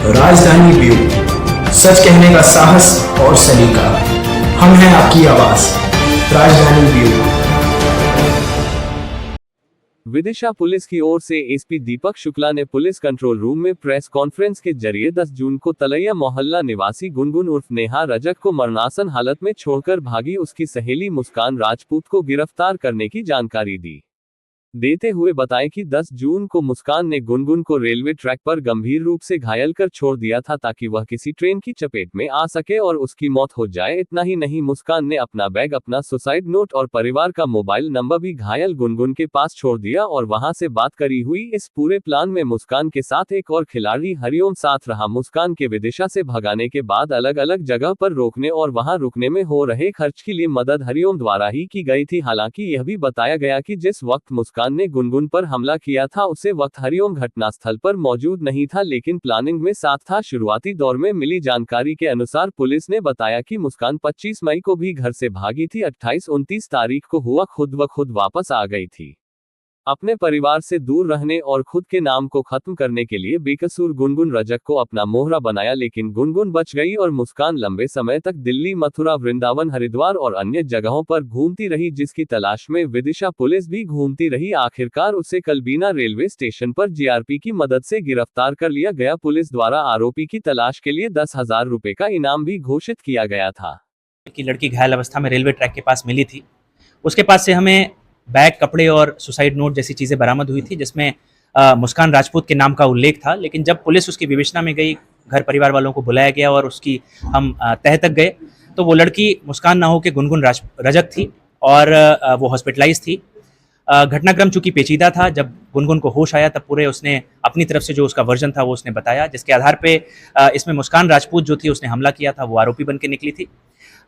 राजधानी ब्यूरो, सच कहने का साहस और सलीका। हम हैं आपकी आवाज, राजधानी ब्यूरो। विदिशा पुलिस की ओर से एसपी दीपक शुक्ला ने पुलिस कंट्रोल रूम में प्रेस कॉन्फ्रेंस के जरिए 10 जून को तलैया मोहल्ला निवासी गुनगुन उर्फ नेहा रजक को मरणासन हालत में छोड़कर भागी उसकी सहेली मुस्कान राजपूत को गिरफ्तार करने की जानकारी दी, देते हुए बताएं कि 10 जून को मुस्कान ने गुनगुन को रेलवे ट्रैक पर गंभीर रूप से घायल कर छोड़ दिया था ताकि वह किसी ट्रेन की चपेट में आ सके और उसकी मौत हो जाए। इतना ही नहीं, मुस्कान ने अपना बैग, अपना सुसाइड नोट और परिवार का मोबाइल नंबर भी घायल गुनगुन के पास छोड़ दिया और वहां से बात करी हुई। इस पूरे प्लान में मुस्कान के साथ एक और खिलाड़ी हरिओम साथ रहा। मुस्कान के विदिशा से भगाने के बाद अलग अलग जगह पर रोकने और वहां रुकने में हो रहे खर्च के लिए मदद हरिओम द्वारा ही की गई थी। हालांकि यह भी बताया गया कि जिस वक्त मुस्कान ने गुनगुन पर हमला किया था उसे वक्त हरिओम घटनास्थल पर मौजूद नहीं था, लेकिन प्लानिंग में साथ था। शुरुआती दौर में मिली जानकारी के अनुसार पुलिस ने बताया कि मुस्कान 25 मई को भी घर से भागी थी। 28-29 तारीख को हुआ खुद ब खुद वापस आ गई थी। अपने परिवार से दूर रहने और खुद के नाम को खत्म करने के लिए बेकसूर गुनगुन रजक को अपना मोहरा बनाया, लेकिन गुनगुन बच गई और मुस्कान लंबे समय तक दिल्ली, मथुरा, वृंदावन, हरिद्वार और अन्य जगहों पर घूमती रही, जिसकी तलाश में विदिशा पुलिस भी घूमती रही। आखिरकार उसे कलबीना रेलवे स्टेशन पर जीआरपी की मदद से गिरफ्तार कर लिया गया। पुलिस द्वारा आरोपी की तलाश के लिए 10,000 रुपए का इनाम भी घोषित किया गया था। लड़की घायल अवस्था में रेलवे ट्रैक के पास मिली थी। उसके पास से हमें बैग, कपड़े और सुसाइड नोट जैसी चीज़ें बरामद हुई थी, जिसमें मुस्कान राजपूत के नाम का उल्लेख था। लेकिन जब पुलिस उसकी विवेचना में गई, घर परिवार वालों को बुलाया गया और उसकी हम तह तक गए, तो वो लड़की मुस्कान ना हो के गुनगुन रजक थी और वो हॉस्पिटलाइज थी। घटनाक्रम चूंकि पेचीदा था, जब गुनगुन को होश आया तब पूरे उसने अपनी तरफ से जो उसका वर्जन था वो उसने बताया, जिसके आधार पे इसमें मुस्कान राजपूत जो थी उसने हमला किया था, वो आरोपी बन के निकली थी।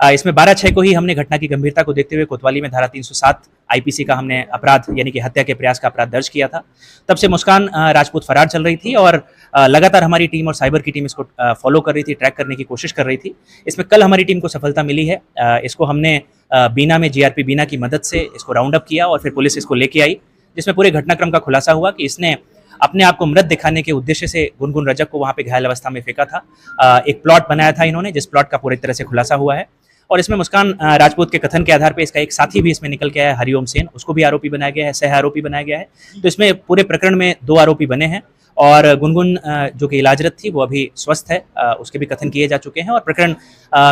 इसमें 12/6 को ही हमने घटना की गंभीरता को देखते हुए कोतवाली में धारा 307 आईपीसी का हमने अपराध यानी कि हत्या के प्रयास का अपराध दर्ज किया था। तब से मुस्कान राजपूत फरार चल रही थी और लगातार हमारी टीम और साइबर की टीम इसको फॉलो कर रही थी, ट्रैक करने की कोशिश कर रही थी। इसमें कल हमारी टीम को सफलता मिली है। इसको हमने बीना में जीआरपी बीना की मदद से इसको राउंड अप किया और फिर पुलिस इसको लेके आई, जिसमें पूरे घटनाक्रम का खुलासा हुआ कि इसने अपने आप को मृत दिखाने के उद्देश्य से गुनगुन रजक को वहाँ पे घायल अवस्था में फेंका था। एक प्लॉट बनाया था इन्होंने, जिस प्लॉट का पूरी तरह से खुलासा हुआ है और इसमें मुस्कान राजपूत के कथन के आधार पे इसका एक साथी भी इसमें निकल के आया है, हरिओम सेन, उसको भी आरोपी बनाया गया है, सह आरोपी बनाया गया है। तो इसमें पूरे प्रकरण में 2 आरोपी बने हैं और गुनगुन जो कि इलाजरत थी वो अभी स्वस्थ है, उसके भी कथन किए जा चुके हैं। और प्रकरण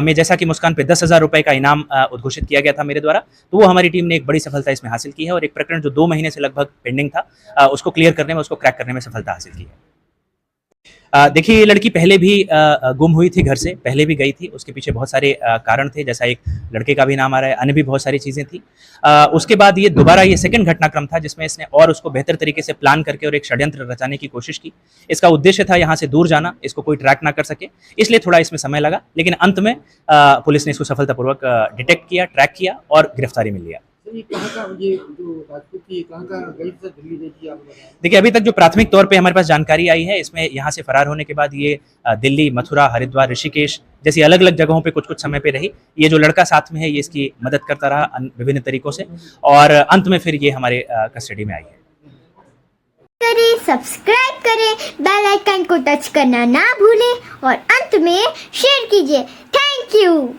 में जैसा कि मुस्कान पे 10,000 रुपये का इनाम उद्घोषित किया गया था मेरे द्वारा, तो वो हमारी टीम ने एक बड़ी सफलता इसमें हासिल की है और एक प्रकरण जो 2 महीने से लगभग पेंडिंग था उसको क्लियर करने में, उसको क्रैक करने में सफलता हासिल की है। देखिए, ये लड़की पहले भी गुम हुई थी, घर से पहले भी गई थी। उसके पीछे बहुत सारे कारण थे, जैसा एक लड़के का भी नाम आ रहा है, अन्य भी बहुत सारी चीज़ें थी। उसके बाद ये दोबारा ये सेकंड घटनाक्रम था जिसमें इसने और उसको बेहतर तरीके से प्लान करके और एक षड्यंत्र रचाने की कोशिश की। इसका उद्देश्य था यहाँ से दूर जाना, इसको कोई ट्रैक ना कर सके, इसलिए थोड़ा इसमें समय लगा, लेकिन अंत में पुलिस ने इसको सफलतापूर्वक डिटेक्ट किया, ट्रैक किया और गिरफ्तारी मिल लिया। देखिए, अभी तक जो प्राथमिक तौर पे हमारे पास जानकारी आई है, इसमें यहाँ से फरार होने के बाद ये दिल्ली, मथुरा, हरिद्वार, ऋषिकेश जैसी अलग अलग जगहों पे कुछ समय पे रही। ये जो लड़का साथ में है ये इसकी मदद करता रहा विभिन्न तरीकों से और अंत में फिर ये हमारे कस्टडी में आई है। करें, सब्सक्राइब करें, बेल आइकन को टच करना ना भूलें और अंत में शेयर कीजिए। Thank you.